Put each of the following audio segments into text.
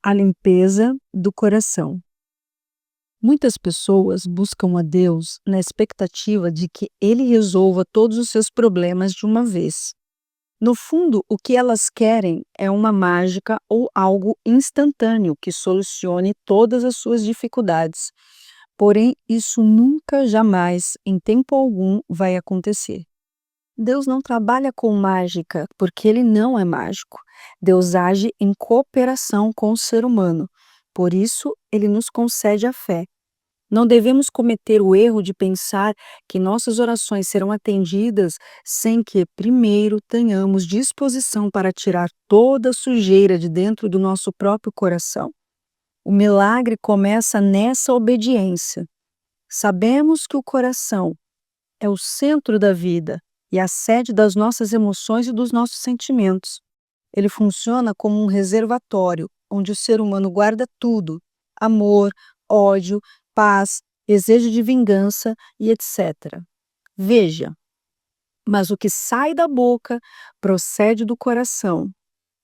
A limpeza do coração. Muitas pessoas buscam a Deus na expectativa de que Ele resolva todos os seus problemas de uma vez. No fundo, o que elas querem é uma mágica ou algo instantâneo que solucione todas as suas dificuldades. Porém, isso nunca, jamais, em tempo algum, vai acontecer. Deus não trabalha com mágica, porque Ele não é mágico. Deus age em cooperação com o ser humano. Por isso, Ele nos concede a fé. Não devemos cometer o erro de pensar que nossas orações serão atendidas sem que, primeiro, tenhamos disposição para tirar toda a sujeira de dentro do nosso próprio coração. O milagre começa nessa obediência. Sabemos que o coração é o centro da vida e a sede das nossas emoções e dos nossos sentimentos. Ele funciona como um reservatório, onde o ser humano guarda tudo: amor, ódio, paz, desejo de vingança e etc. Veja, mas o que sai da boca procede do coração,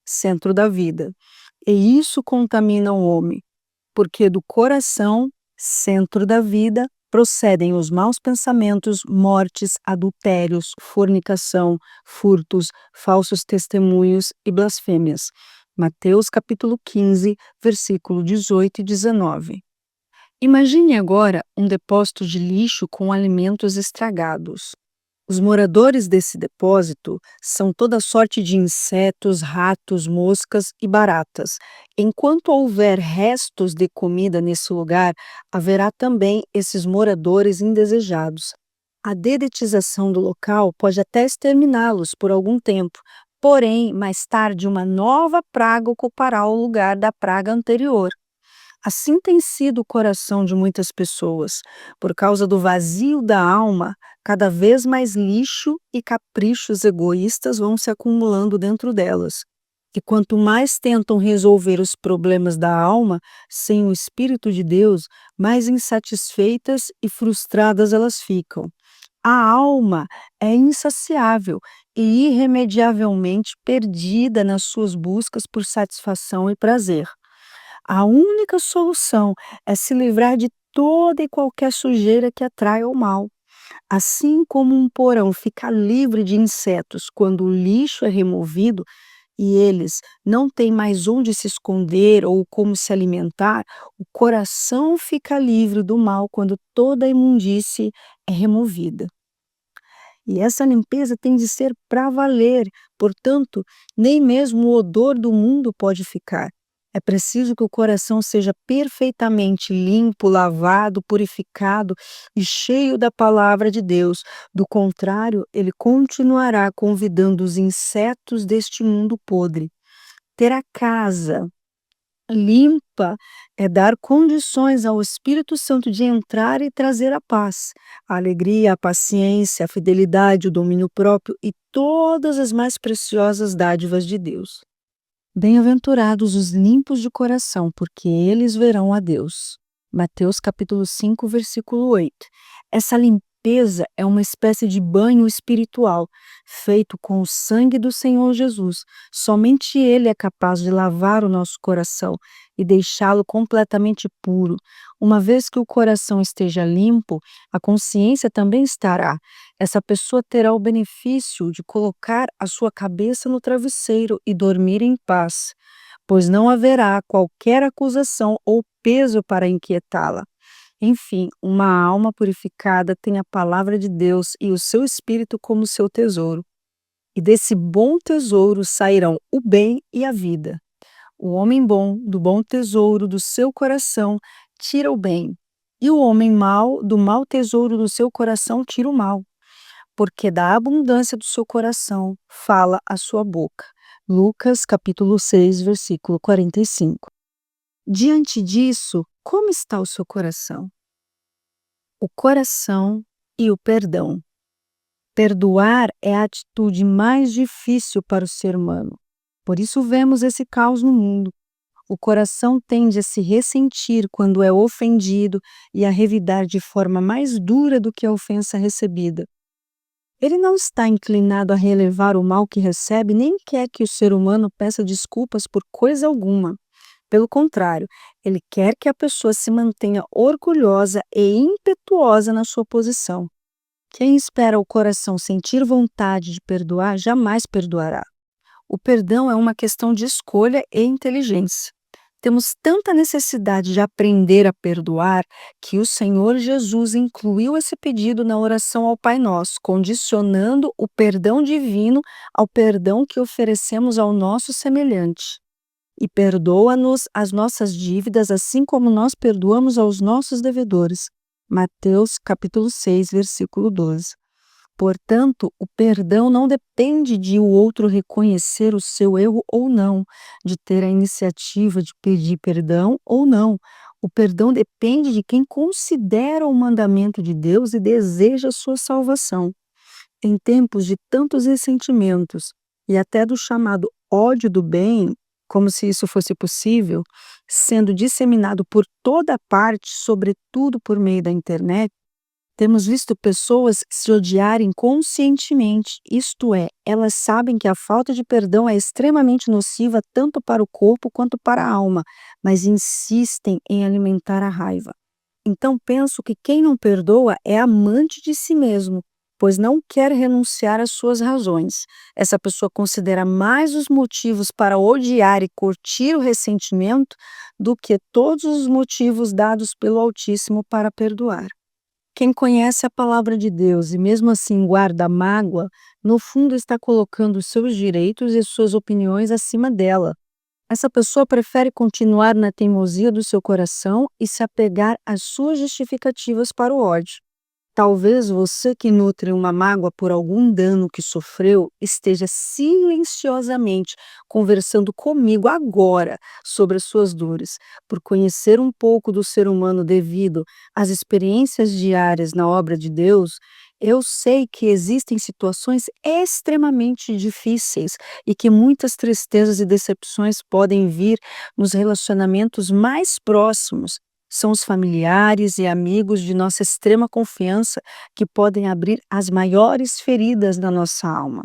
centro da vida. E isso contamina o homem, porque do coração, centro da vida, procedem os maus pensamentos, mortes, adultérios, fornicação, furtos, falsos testemunhos e blasfêmias. Mateus capítulo 15, versículo 18 e 19. Imagine agora um depósito de lixo com alimentos estragados. Os moradores desse depósito são toda sorte de insetos, ratos, moscas e baratas. Enquanto houver restos de comida nesse lugar, haverá também esses moradores indesejados. A dedetização do local pode até exterminá-los por algum tempo, porém, mais tarde, uma nova praga ocupará o lugar da praga anterior. Assim tem sido o coração de muitas pessoas. Por causa do vazio da alma, cada vez mais lixo e caprichos egoístas vão se acumulando dentro delas. E quanto mais tentam resolver os problemas da alma sem o Espírito de Deus, mais insatisfeitas e frustradas elas ficam. A alma é insaciável e irremediavelmente perdida nas suas buscas por satisfação e prazer. A única solução é se livrar de toda e qualquer sujeira que atrai ao mal. Assim como um porão fica livre de insetos quando o lixo é removido e eles não têm mais onde se esconder ou como se alimentar, o coração fica livre do mal quando toda a imundície é removida. E essa limpeza tem de ser para valer, portanto, nem mesmo o odor do mundo pode ficar. É preciso que o coração seja perfeitamente limpo, lavado, purificado e cheio da palavra de Deus. Do contrário, ele continuará convidando os insetos deste mundo podre. Ter a casa limpa é dar condições ao Espírito Santo de entrar e trazer a paz, a alegria, a paciência, a fidelidade, o domínio próprio e todas as mais preciosas dádivas de Deus. Bem-aventurados os limpos de coração, porque eles verão a Deus. Mateus capítulo 5, versículo 8. Essa limpeza é uma espécie de banho espiritual, feito com o sangue do Senhor Jesus. Somente Ele é capaz de lavar o nosso coração e deixá-lo completamente puro. Uma vez que o coração esteja limpo, a consciência também estará. Essa pessoa terá o benefício de colocar a sua cabeça no travesseiro e dormir em paz, pois não haverá qualquer acusação ou peso para inquietá-la. Enfim, uma alma purificada tem a palavra de Deus e o seu espírito como seu tesouro. E desse bom tesouro sairão o bem e a vida. O homem bom, do bom tesouro do seu coração, tira o bem. E o homem mau, do mau tesouro do seu coração, tira o mal. Porque da abundância do seu coração fala a sua boca. Lucas capítulo 6, versículo 45. Diante disso, como está o seu coração? O coração e o perdão. Perdoar é a atitude mais difícil para o ser humano. Por isso vemos esse caos no mundo. O coração tende a se ressentir quando é ofendido e a revidar de forma mais dura do que a ofensa recebida. Ele não está inclinado a relevar o mal que recebe, nem quer que o ser humano peça desculpas por coisa alguma. Pelo contrário, ele quer que a pessoa se mantenha orgulhosa e impetuosa na sua posição. Quem espera o coração sentir vontade de perdoar jamais perdoará. O perdão é uma questão de escolha e inteligência. Temos tanta necessidade de aprender a perdoar que o Senhor Jesus incluiu esse pedido na oração ao Pai Nosso, condicionando o perdão divino ao perdão que oferecemos ao nosso semelhante. E perdoa-nos as nossas dívidas, assim como nós perdoamos aos nossos devedores. Mateus capítulo 6, versículo 12. Portanto, o perdão não depende de o outro reconhecer o seu erro ou não, de ter a iniciativa de pedir perdão ou não. O perdão depende de quem considera o mandamento de Deus e deseja a sua salvação. Em tempos de tantos ressentimentos e até do chamado ódio do bem, como se isso fosse possível, sendo disseminado por toda parte, sobretudo por meio da internet, temos visto pessoas se odiarem conscientemente, isto é, elas sabem que a falta de perdão é extremamente nociva tanto para o corpo quanto para a alma, mas insistem em alimentar a raiva. Então penso que quem não perdoa é amante de si mesmo, pois não quer renunciar às suas razões. Essa pessoa considera mais os motivos para odiar e curtir o ressentimento do que todos os motivos dados pelo Altíssimo para perdoar. Quem conhece a palavra de Deus e mesmo assim guarda a mágoa, no fundo está colocando os seus direitos e suas opiniões acima dela. Essa pessoa prefere continuar na teimosia do seu coração e se apegar às suas justificativas para o ódio. Talvez você que nutre uma mágoa por algum dano que sofreu esteja silenciosamente conversando comigo agora sobre as suas dores. Por conhecer um pouco do ser humano devido às experiências diárias na obra de Deus, eu sei que existem situações extremamente difíceis e que muitas tristezas e decepções podem vir nos relacionamentos mais próximos. São os familiares e amigos de nossa extrema confiança que podem abrir as maiores feridas da nossa alma.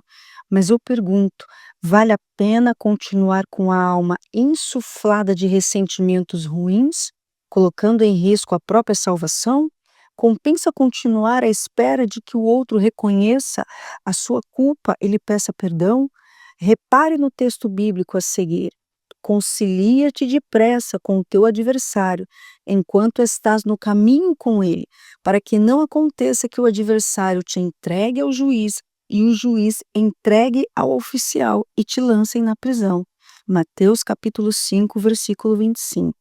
Mas eu pergunto, vale a pena continuar com a alma insuflada de ressentimentos ruins, colocando em risco a própria salvação? Compensa continuar à espera de que o outro reconheça a sua culpa e lhe peça perdão? Repare no texto bíblico a seguir. Concilia-te depressa com o teu adversário, enquanto estás no caminho com ele, para que não aconteça que o adversário te entregue ao juiz e o juiz entregue ao oficial e te lancem na prisão. Mateus capítulo 5, versículo 25.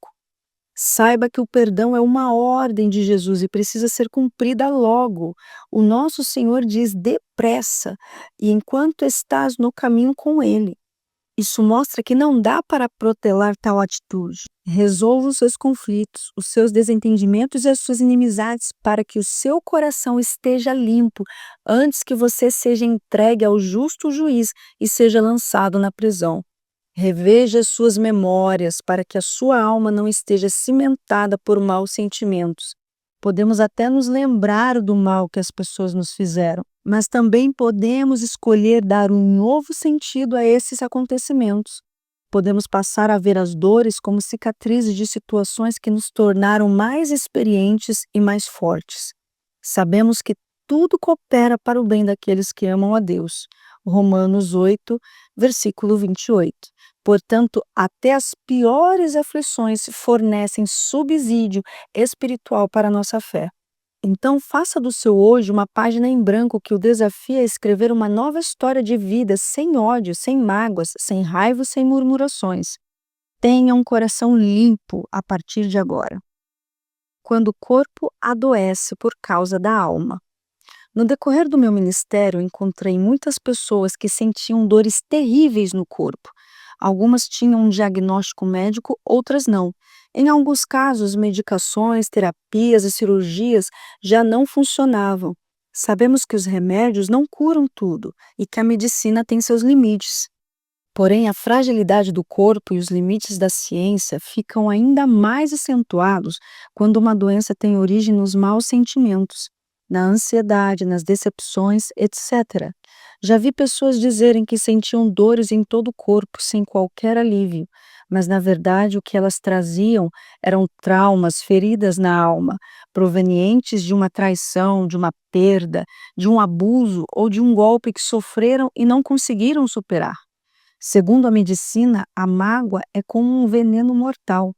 Saiba que o perdão é uma ordem de Jesus e precisa ser cumprida logo. O nosso Senhor diz depressa, e enquanto estás no caminho com ele. Isso mostra que não dá para protelar tal atitude. Resolva os seus conflitos, os seus desentendimentos e as suas inimizades para que o seu coração esteja limpo antes que você seja entregue ao justo juiz e seja lançado na prisão. Reveja as suas memórias para que a sua alma não esteja cimentada por maus sentimentos. Podemos até nos lembrar do mal que as pessoas nos fizeram, mas também podemos escolher dar um novo sentido a esses acontecimentos. Podemos passar a ver as dores como cicatrizes de situações que nos tornaram mais experientes e mais fortes. Sabemos que tudo coopera para o bem daqueles que amam a Deus. Romanos 8, versículo 28. Portanto, até as piores aflições fornecem subsídio espiritual para a nossa fé. Então, faça do seu hoje uma página em branco que o desafia a escrever uma nova história de vida sem ódio, sem mágoas, sem raiva, sem murmurações. Tenha um coração limpo a partir de agora. Quando o corpo adoece por causa da alma. No decorrer do meu ministério, encontrei muitas pessoas que sentiam dores terríveis no corpo. Algumas tinham um diagnóstico médico, outras não. Em alguns casos, medicações, terapias e cirurgias já não funcionavam. Sabemos que os remédios não curam tudo e que a medicina tem seus limites. Porém, a fragilidade do corpo e os limites da ciência ficam ainda mais acentuados quando uma doença tem origem nos maus sentimentos, na ansiedade, nas decepções, etc. Já vi pessoas dizerem que sentiam dores em todo o corpo sem qualquer alívio, mas na verdade o que elas traziam eram traumas, feridas na alma, provenientes de uma traição, de uma perda, de um abuso ou de um golpe que sofreram e não conseguiram superar. Segundo a medicina, a mágoa é como um veneno mortal.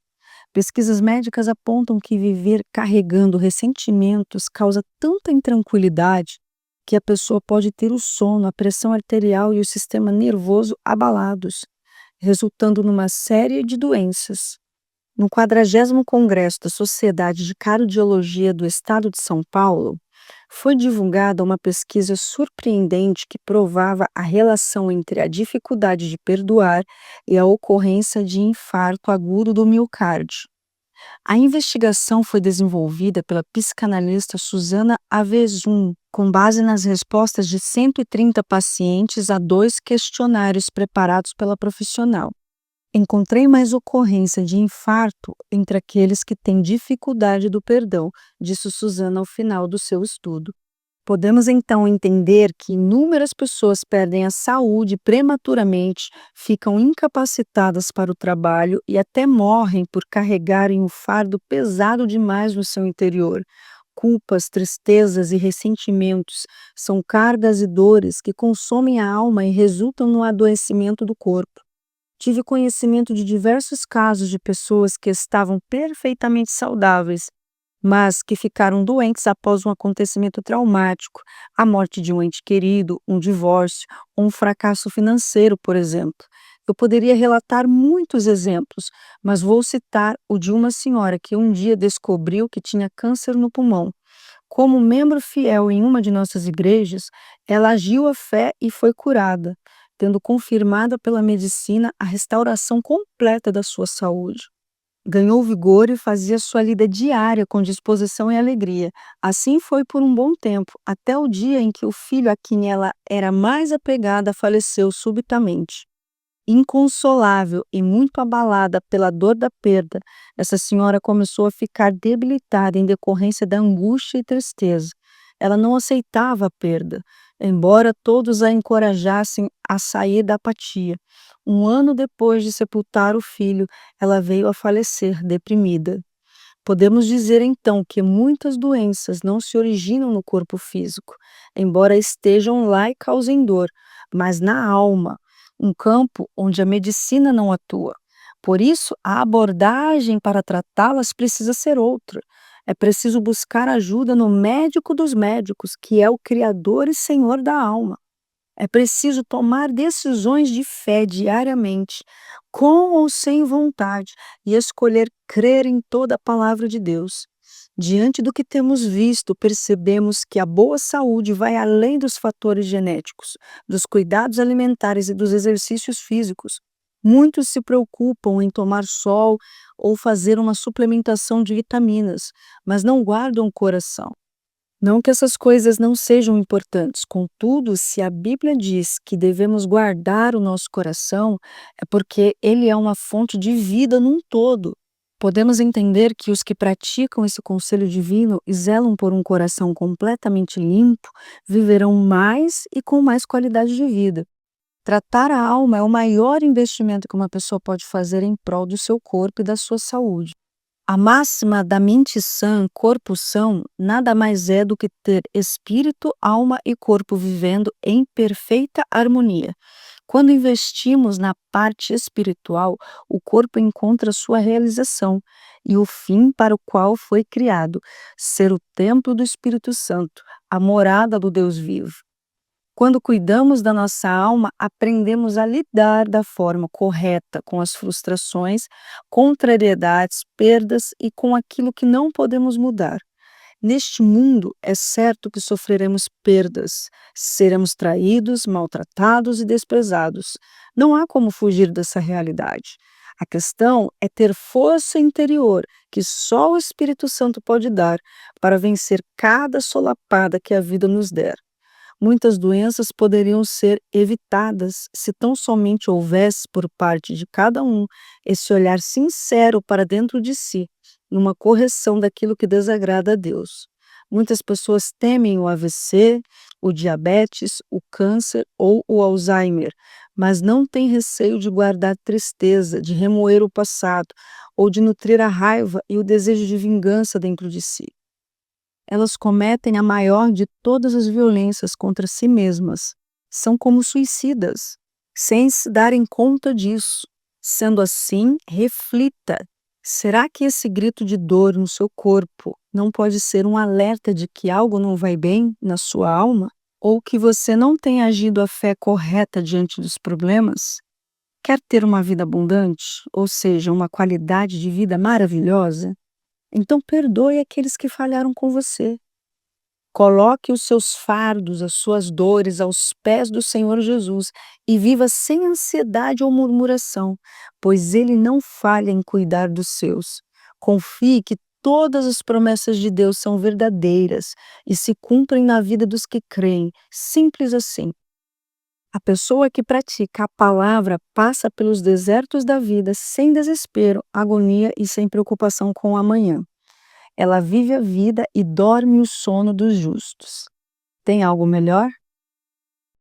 Pesquisas médicas apontam que viver carregando ressentimentos causa tanta intranquilidade que a pessoa pode ter o sono, a pressão arterial e o sistema nervoso abalados, resultando numa série de doenças. No 40º Congresso da Sociedade de Cardiologia do Estado de São Paulo, foi divulgada uma pesquisa surpreendente que provava a relação entre a dificuldade de perdoar e a ocorrência de infarto agudo do miocárdio. A investigação foi desenvolvida pela psicanalista Susana Avezum, com base nas respostas de 130 pacientes a 2 questionários preparados pela profissional. Encontrei mais ocorrência de infarto entre aqueles que têm dificuldade do perdão, disse Susana ao final do seu estudo. Podemos então entender que inúmeras pessoas perdem a saúde prematuramente, ficam incapacitadas para o trabalho e até morrem por carregarem um fardo pesado demais no seu interior. Culpas, tristezas e ressentimentos são cargas e dores que consomem a alma e resultam no adoecimento do corpo. Tive conhecimento de diversos casos de pessoas que estavam perfeitamente saudáveis, mas que ficaram doentes após um acontecimento traumático, a morte de um ente querido, um divórcio ou um fracasso financeiro, por exemplo. Eu poderia relatar muitos exemplos, mas vou citar o de uma senhora que um dia descobriu que tinha câncer no pulmão. Como membro fiel em uma de nossas igrejas, ela agiu à fé e foi curada, tendo confirmada pela medicina a restauração completa da sua saúde. Ganhou vigor e fazia sua lida diária com disposição e alegria. Assim foi por um bom tempo, até o dia em que o filho a quem ela era mais apegada faleceu subitamente. Inconsolável e muito abalada pela dor da perda, essa senhora começou a ficar debilitada em decorrência da angústia e tristeza. Ela não aceitava a perda, embora todos a encorajassem a sair da apatia. Um ano depois de sepultar o filho, ela veio a falecer, deprimida. Podemos dizer então que muitas doenças não se originam no corpo físico, embora estejam lá e causem dor, mas na alma, um campo onde a medicina não atua. Por isso, a abordagem para tratá-las precisa ser outra. É preciso buscar ajuda no médico dos médicos, que é o Criador e Senhor da alma. É preciso tomar decisões de fé diariamente, com ou sem vontade, e escolher crer em toda a palavra de Deus. Diante do que temos visto, percebemos que a boa saúde vai além dos fatores genéticos, dos cuidados alimentares e dos exercícios físicos. Muitos se preocupam em tomar sol ou fazer uma suplementação de vitaminas, mas não guardam o coração. Não que essas coisas não sejam importantes, contudo, se a Bíblia diz que devemos guardar o nosso coração, é porque ele é uma fonte de vida num todo. Podemos entender que os que praticam esse conselho divino e zelam por um coração completamente limpo viverão mais e com mais qualidade de vida. Tratar a alma é o maior investimento que uma pessoa pode fazer em prol do seu corpo e da sua saúde. A máxima da mente sã, corpo são, nada mais é do que ter espírito, alma e corpo vivendo em perfeita harmonia. Quando investimos na parte espiritual, o corpo encontra sua realização e o fim para o qual foi criado, ser o templo do Espírito Santo, a morada do Deus vivo. Quando cuidamos da nossa alma, aprendemos a lidar da forma correta com as frustrações, contrariedades, perdas e com aquilo que não podemos mudar. Neste mundo, é certo que sofreremos perdas, seremos traídos, maltratados e desprezados. Não há como fugir dessa realidade. A questão é ter força interior, que só o Espírito Santo pode dar, para vencer cada solapada que a vida nos der. Muitas doenças poderiam ser evitadas se tão somente houvesse por parte de cada um esse olhar sincero para dentro de si, numa correção daquilo que desagrada a Deus. Muitas pessoas temem o AVC, o diabetes, o câncer ou o Alzheimer, mas não têm receio de guardar tristeza, de remoer o passado ou de nutrir a raiva e o desejo de vingança dentro de si. Elas cometem a maior de todas as violências contra si mesmas. São como suicidas, sem se darem conta disso. Sendo assim, reflita: será que esse grito de dor no seu corpo não pode ser um alerta de que algo não vai bem na sua alma? Ou que você não tem agido a fé correta diante dos problemas? Quer ter uma vida abundante, ou seja, uma qualidade de vida maravilhosa? Então perdoe aqueles que falharam com você. Coloque os seus fardos, as suas dores aos pés do Senhor Jesus e viva sem ansiedade ou murmuração, pois Ele não falha em cuidar dos seus. Confie que todas as promessas de Deus são verdadeiras e se cumprem na vida dos que creem. Simples assim. A pessoa que pratica a palavra passa pelos desertos da vida sem desespero, agonia e sem preocupação com o amanhã. Ela vive a vida e dorme o sono dos justos. Tem algo melhor?